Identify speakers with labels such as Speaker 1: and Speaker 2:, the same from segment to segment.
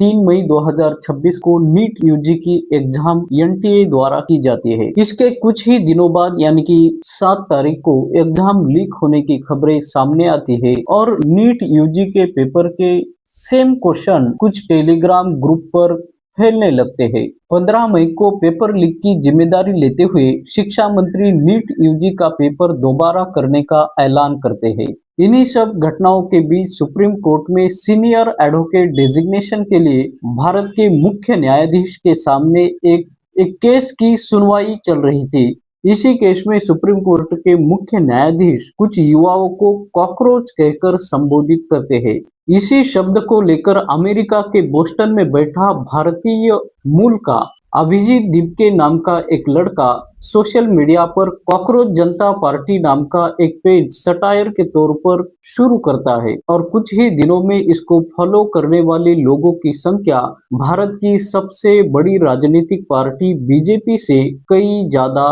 Speaker 1: 3 मई 2026 को NEET UG की exam NTA द्वारा की जाती है। इसके कुछ ही दिनों बाद यानी कि 7 तारीख को एग्जाम लीक होने की खबरें सामने आती है और नीट यूजी के पेपर के सेम क्वेश्चन कुछ टेलीग्राम ग्रुप पर फैलने लगते हैं। 15 मई को पेपर लीक की जिम्मेदारी लेते हुए शिक्षा मंत्री नीट यूजी का पेपर दोबारा करने का ऐलान करते हैं। इन्हीं सब घटनाओं के बीच सुप्रीम कोर्ट में सीनियर एडवोकेट डेजिग्नेशन के लिए भारत के मुख्य न्यायाधीश के सामने एक केस की सुनवाई चल रही थी। इसी केस में सुप्रीम कोर्ट के मुख्य न्यायाधीश कुछ युवाओं को कॉकरोच कहकर संबोधित करते हैं। इसी शब्द को लेकर अमेरिका के बोस्टन में बैठा भारतीय मूल का अभिजीत दिपके नाम का एक लड़का सोशल मीडिया पर कॉकरोच जनता पार्टी नाम का एक पेज सटायर के तौर पर शुरू करता है और कुछ ही दिनों में इसको फॉलो करने वाले लोगों की संख्या भारत की सबसे बड़ी राजनीतिक पार्टी बीजेपी से कई ज्यादा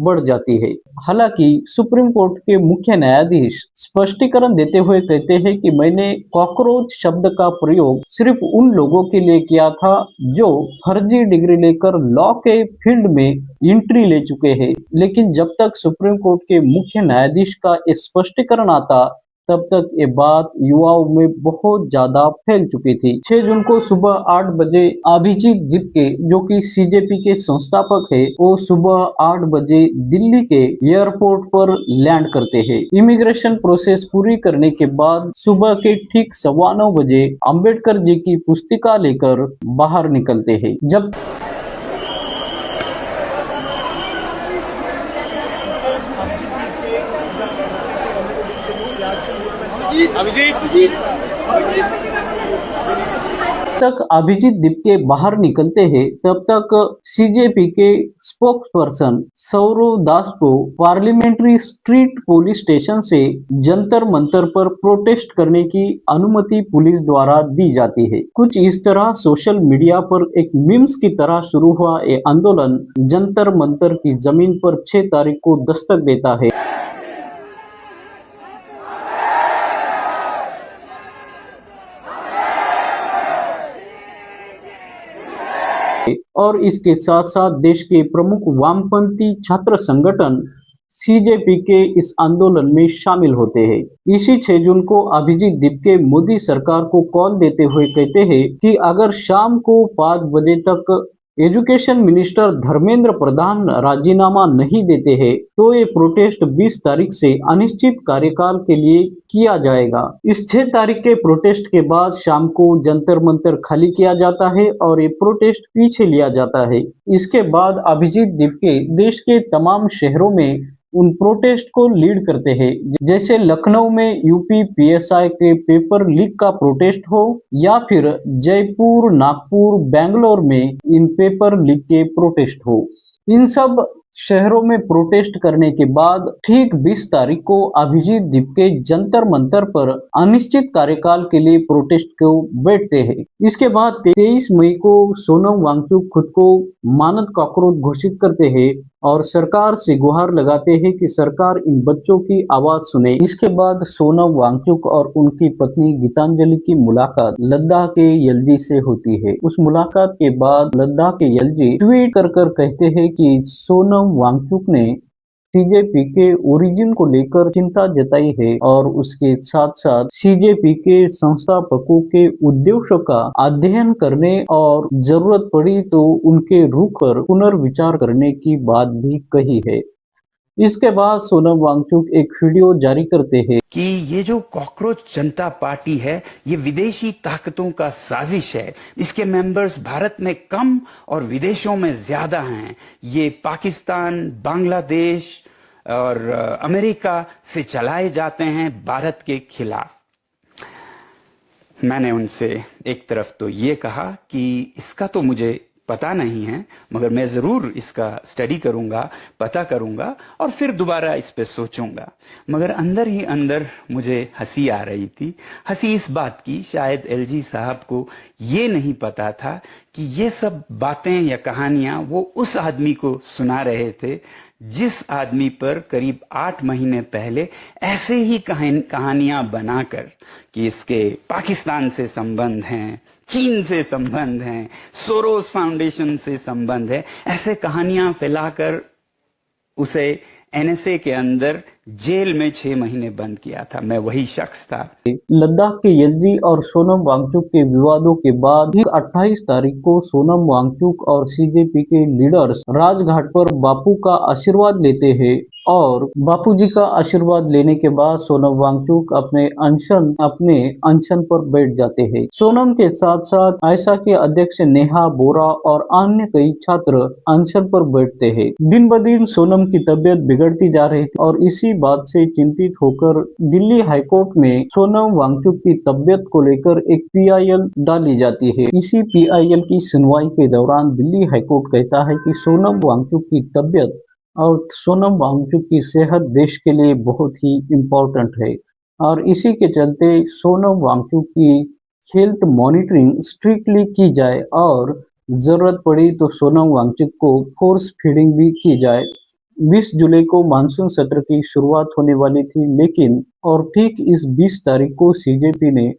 Speaker 1: बढ़ जाती है। हालांकि सुप्रीम कोर्ट के मुख्य न्यायाधीश स्पष्टीकरण देते हुए कहते हैं कि मैंने कॉकरोच शब्द का प्रयोग सिर्फ उन लोगों के लिए किया था जो फर्जी डिग्री लेकर लॉ के फील्ड में एंट्री ले चुके हैं। लेकिन जब तक सुप्रीम कोर्ट के मुख्य न्यायाधीश का ये स्पष्टीकरण आता तब तक ये बात युवाओं में बहुत ज्यादा फैल चुकी थी। 6 जून को सुबह 8 बजे अभिजीत दिपके जो कि सीजेपी के संस्थापक है, वो सुबह 8 बजे दिल्ली के एयरपोर्ट पर लैंड करते हैं। इमिग्रेशन प्रोसेस पूरी करने के बाद सुबह के ठीक 9:15 बजे अंबेडकर जी की पुस्तिका लेकर बाहर निकलते हैं। जब तक अभिजीत दिपके बाहर निकलते हैं तब तक सीजेपी के स्पोक्सपर्सन सौरव दास को पार्लियामेंट्री स्ट्रीट पुलिस स्टेशन से जंतर मंतर पर प्रोटेस्ट करने की अनुमति पुलिस द्वारा दी जाती है। कुछ इस तरह सोशल मीडिया पर एक मीम्स की तरह शुरू हुआ ये आंदोलन जंतर मंतर की जमीन पर 6 तारीख को दस्तक देता है। और इसके साथ साथ देश के प्रमुख वामपंथी छात्र संगठन सीजेपी के इस आंदोलन में शामिल होते हैं। इसी 6 जून को अभिजीत दिपके मोदी सरकार को कॉल देते हुए कहते हैं कि अगर शाम को 5 बजे तक एजुकेशन मिनिस्टर धर्मेंद्र प्रधान राजीनामा नहीं देते हैं तो ये प्रोटेस्ट 20 तारीख से अनिश्चित कार्यकाल के लिए किया जाएगा। इस 6 तारीख के प्रोटेस्ट के बाद शाम को जंतर मंतर खाली किया जाता है और ये प्रोटेस्ट पीछे लिया जाता है। इसके बाद अभिजीत दिपके देश के तमाम शहरों में उन प्रोटेस्ट को लीड करते हैं, जैसे लखनऊ में यूपी पीएसआई के पेपर लीक का प्रोटेस्ट हो या फिर जयपुर, नागपुर, बेंगलोर में इन पेपर लीक के प्रोटेस्ट हो। इन सब शहरों में प्रोटेस्ट करने के बाद ठीक 20 तारीख को अभिजीत दिपके जंतर मंतर पर अनिश्चित कार्यकाल के लिए प्रोटेस्ट को बैठते हैं। इसके बाद 23 मई को सोनम वांगचुक खुद को मानद कॉकरोच घोषित करते हैं और सरकार से गुहार लगाते हैं कि सरकार इन बच्चों की आवाज सुने। इसके बाद सोनम वांगचुक और उनकी पत्नी गीतांजलि की मुलाकात लद्दाख के यलजी से होती है। उस मुलाकात के बाद लद्दाख के यलजी ट्वीट कर कहते हैं कि सोनम वांगचुक ने सीजेपी के ओरिजिन को लेकर चिंता जताई है और उसके साथ साथ सीजेपी के संस्थापकों के उद्देश्यों का अध्ययन करने और जरूरत पड़ी तो उनके रुख पर पुनर्विचार करने की बात भी कही है। इसके बाद सोनम वांगचुक एक वीडियो जारी करते हैं
Speaker 2: कि ये जो कॉकरोच जनता पार्टी है ये विदेशी ताकतों का साजिश है। इसके मेंबर्स भारत में कम और विदेशों में ज्यादा हैं। ये पाकिस्तान, बांग्लादेश और अमेरिका से चलाए जाते हैं भारत के खिलाफ। मैंने उनसे एक तरफ तो ये कहा कि इसका तो मुझे पता नहीं है, मगर मैं जरूर इसका स्टडी करूंगा, पता करूंगा और फिर दोबारा इस पे सोचूंगा। मगर अंदर ही अंदर मुझे हंसी आ रही थी। हंसी इस बात की, शायद एलजी साहब को ये नहीं पता था कि ये सब बातें या कहानियां वो उस आदमी को सुना रहे थे जिस आदमी पर करीब 8 महीने पहले ऐसे ही कहानियां बनाकर कि इसके पाकिस्तान से संबंध हैं, चीन से संबंध हैं, सोरोस फाउंडेशन से संबंध है, ऐसे कहानियां फैलाकर उसे एनएसए के अंदर जेल में 6 महीने बंद किया था। मैं वही शख्स था।
Speaker 1: लद्दाख के यलजी और सोनम वांगचुक के विवादों के बाद 28 तारीख को सोनम वांगचुक और सीजेपी के लीडर्स राजघाट पर बापू का आशीर्वाद लेते हैं और बापूजी का आशीर्वाद लेने के बाद सोनम वांगचुक अपने अनशन पर बैठ जाते हैं। सोनम के साथ साथ आयशा के अध्यक्ष नेहा बोरा और अन्य कई छात्र अनशन पर बैठते हैं। दिन ब दिन सोनम की तबीयत बिगड़ती जा रही थी और इसी बात से चिंतित होकर दिल्ली हाईकोर्ट में सोनम वांगचुक की तबीयत को लेकर एक पीआईएल डाली जाती है। इसी पीआईएल की सुनवाई के दौरान दिल्ली हाईकोर्ट कहता है कि सोनम वांगचुक की तबीयत और सोनम वांगचुक की सेहत देश के लिए बहुत ही इम्पोर्टेंट है और इसी के चलते सोनम वांगचुक की हेल्थ मॉनिटरिंग स्ट्रिक्टली की जाए और जरूरत पड़ी तो सोनम वांगचुक को फोर्स फीडिंग भी की जाए। 20 जुलाई को मानसून सत्र की शुरुआत होने वाली थी, लेकिन और ठीक इस 20 तारीख को सीजेपी ने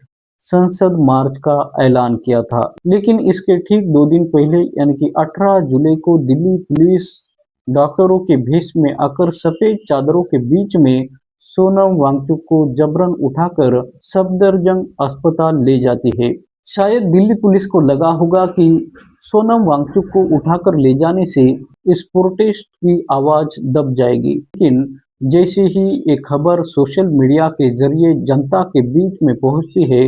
Speaker 1: संसद मार्च का ऐलान किया था, लेकिन इसके ठीक 2 दिन पहले यानी कि 18 जुलाई को दिल्ली पुलिस डॉक्टरों के भेष में आकर सफेद चादरों के बीच में सोनम वांगचुक को जबरन उठाकर सफदरजंग अस्पताल ले जाती है। शायद दिल्ली पुलिस को लगा होगा कि सोनम वांगचुक को उठाकर ले जाने से इस प्रोटेस्ट की आवाज दब जाएगी, लेकिन जैसे ही ये खबर सोशल मीडिया के जरिए जनता के बीच में पहुंचती है,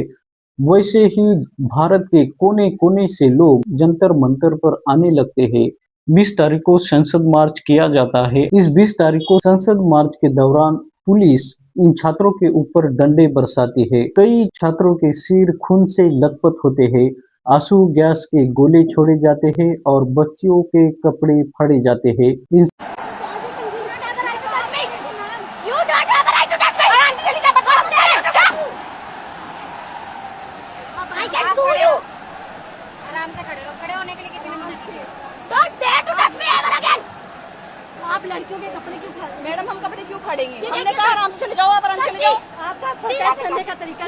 Speaker 1: वैसे ही भारत के कोने कोने से लोग जंतर मंतर पर आने लगते हैं। 20 तारीख को संसद मार्च किया जाता है। इस 20 तारीख को संसद मार्च के दौरान पुलिस इन छात्रों के ऊपर डंडे बरसाती है। कई छात्रों के सिर खून से लथपथ होते हैं, आंसू गैस के गोले छोड़े जाते हैं और बच्चियों के कपड़े फाड़े जाते हैं।
Speaker 3: आप लड़कियों के कपड़े क्यों फाड़ेंगे? मैडम हम कपड़े क्यों फाड़ेंगे? हमने कहा आराम से चले जाओ, आप आराम से चले जाओ। आपका प्रोटेस्ट करने का तरीका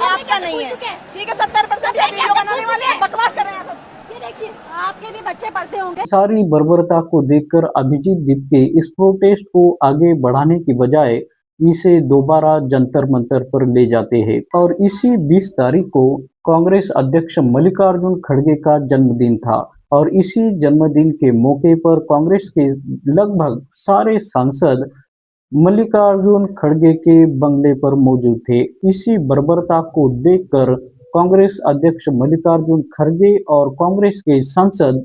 Speaker 3: आपका नहीं है, ठीक है। 70% वीडियो बनाने वाले हैं, बकवास कर रहे हैं सब। ये देखिए आपके भी बच्चे पढ़ते होंगे।
Speaker 1: सारी बर्बरता को देखकर अभिजीत दीप्ते इस प्रोटेस्ट को आगे बढ़ाने की बजाय इसे दोबारा जंतर मंतर पर ले जाते हैं और इसी 20 तारीख को कांग्रेस अध्यक्ष मल्लिकार्जुन खड़गे का जन्मदिन था और इसी जन्मदिन के मौके पर कांग्रेस के लगभग सारे सांसद मल्लिकार्जुन खड़गे के बंगले पर मौजूद थे। इसी बर्बरता को देखकर कांग्रेस अध्यक्ष मल्लिकार्जुन खड़गे और कांग्रेस के सांसद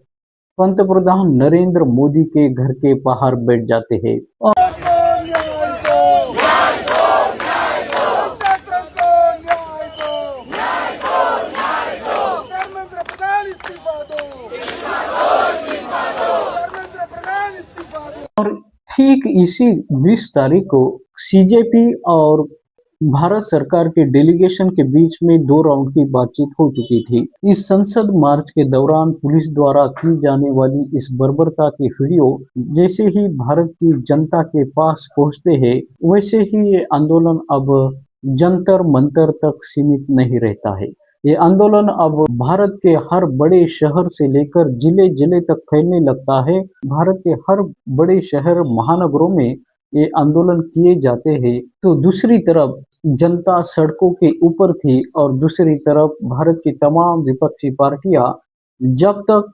Speaker 1: पंतप्रधान नरेंद्र मोदी के घर के बाहर बैठ जाते हैं और ठीक इसी 20 तारीख को सीजेपी और भारत सरकार के डेलीगेशन के बीच में 2 राउंड की बातचीत हो चुकी थी। इस संसद मार्च के दौरान पुलिस द्वारा की जाने वाली इस बर्बरता की वीडियो जैसे ही भारत की जनता के पास पहुंचते हैं, वैसे ही ये आंदोलन अब जंतर मंतर तक सीमित नहीं रहता है। ये आंदोलन अब भारत के हर बड़े शहर से लेकर जिले जिले तक फैलने लगता है। भारत के हर बड़े शहर महानगरों में ये आंदोलन किए जाते हैं। तो दूसरी तरफ जनता सड़कों के ऊपर थी और दूसरी तरफ भारत की तमाम विपक्षी पार्टियां जब तक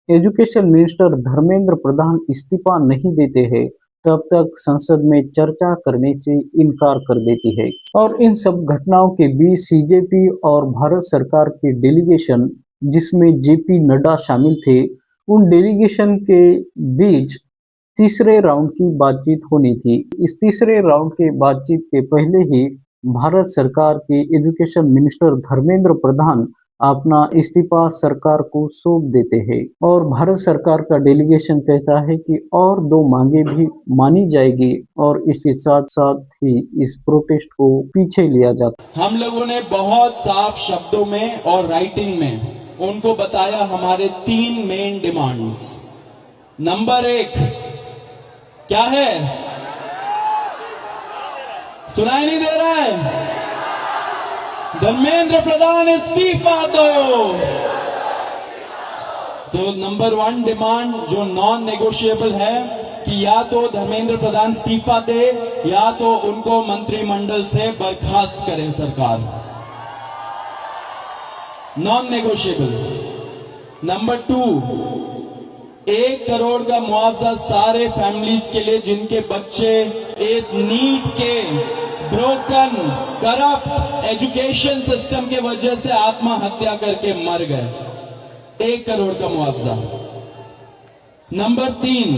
Speaker 1: एजुकेशन मिनिस्टर धर्मेंद्र प्रधान इस्तीफा नहीं देते हैं तब तक संसद में चर्चा करने से इनकार कर देती है। और इन सब घटनाओं के बीच सीजेपी और भारत सरकार के डेलीगेशन, जिसमें जेपी नड्डा शामिल थे, उन डेलीगेशन के बीच तीसरे राउंड की बातचीत होनी थी। इस तीसरे राउंड के बातचीत के पहले ही भारत सरकार के एजुकेशन मिनिस्टर धर्मेंद्र प्रधान अपना इस्तीफा सरकार को सौंप देते हैं और भारत सरकार का डेलीगेशन कहता है कि और 2 मांगे भी मानी जाएगी और इसके साथ साथ ही इस प्रोटेस्ट को पीछे लिया जाता।
Speaker 4: हम लोगों ने बहुत साफ शब्दों में और राइटिंग में उनको बताया हमारे 3 मेन डिमांड्स। नंबर 1, क्या है? सुनाई नहीं दे रहा है? धर्मेंद्र प्रधान इस्तीफा दो। तो नंबर 1 डिमांड जो नॉन नेगोशिएबल है कि या तो धर्मेंद्र प्रधान इस्तीफा दे या तो उनको मंत्रिमंडल से बर्खास्त करे सरकार। Non negotiable. नंबर 2, 1 करोड़ का मुआवजा सारे फैमिलीज के लिए जिनके बच्चे इस नीट के ब्रोकन करप्ट एजुकेशन सिस्टम के वजह से आत्महत्या करके मर गए। 1 करोड़ का मुआवजा। नंबर 3,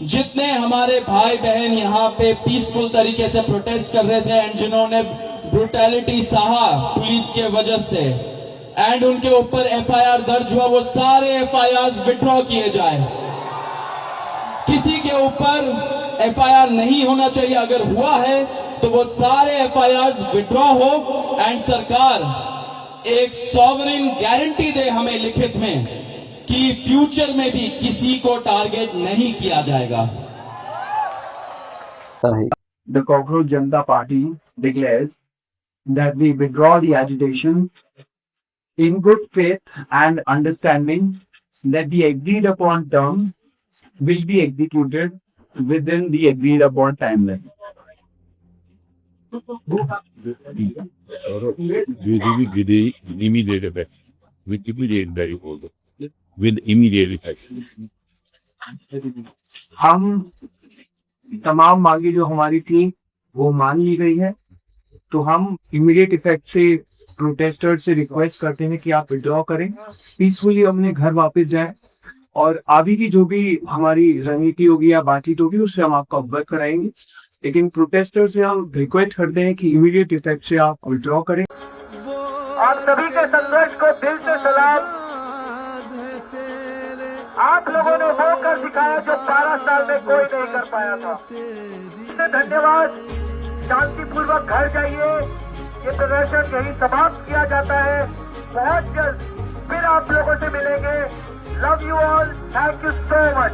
Speaker 4: जितने हमारे भाई बहन यहां पे पीसफुल तरीके से प्रोटेस्ट कर रहे थे एंड जिन्होंने ब्रुटैलिटी सहा पुलिस के वजह से एंड उनके ऊपर FIR दर्ज हुआ, वो सारे FIRs विड्रॉ किए जाए। किसी के ऊपर FIR नहीं होना चाहिए, अगर हुआ है तो वो सारे FIRs विड्रॉ हो एंड सरकार एक सॉवरेन गारंटी दे हमें लिखित में कि फ्यूचर में भी किसी को टारगेट नहीं किया जाएगा।
Speaker 5: The Cockroach Janata Party declares that we withdraw the agitation in good faith and understanding that the agreed upon terms will be executed within the agreed upon timeline.
Speaker 6: With immediate effect. With immediate very also. With immediate effect.
Speaker 5: हम तमाम मांगे जो हमारी थी वो मान ली गई है, तो हम इमीडिएट इफेक्ट से प्रोटेस्टर्स से रिक्वेस्ट करते हैं कि आप विड्रॉ करें, पीसफुली अपने घर वापस जाएं और आगे की जो भी हमारी रणनीति होगी या बातचीत होगी उससे हम आपको अवगत कराएंगे। लेकिन प्रोटेस्टर्स से हम रिक्वेस्ट करते हैं कि इमीडिएट इफेक्ट से आप विड्रॉ करें।
Speaker 7: आप सभी के संघर्ष को दिल से सलाम। आप लोगों ने वो कर दिखाया जो 12 साल में कोई नहीं कर पाया था। इससे धन्यवाद। शांतिपूर्वक घर जाइए। ये प्रदर्शन यही समाप्त किया जाता है। बहुत जल्द फिर आप लोगों से मिलेंगे। Love you all. Thank you so much.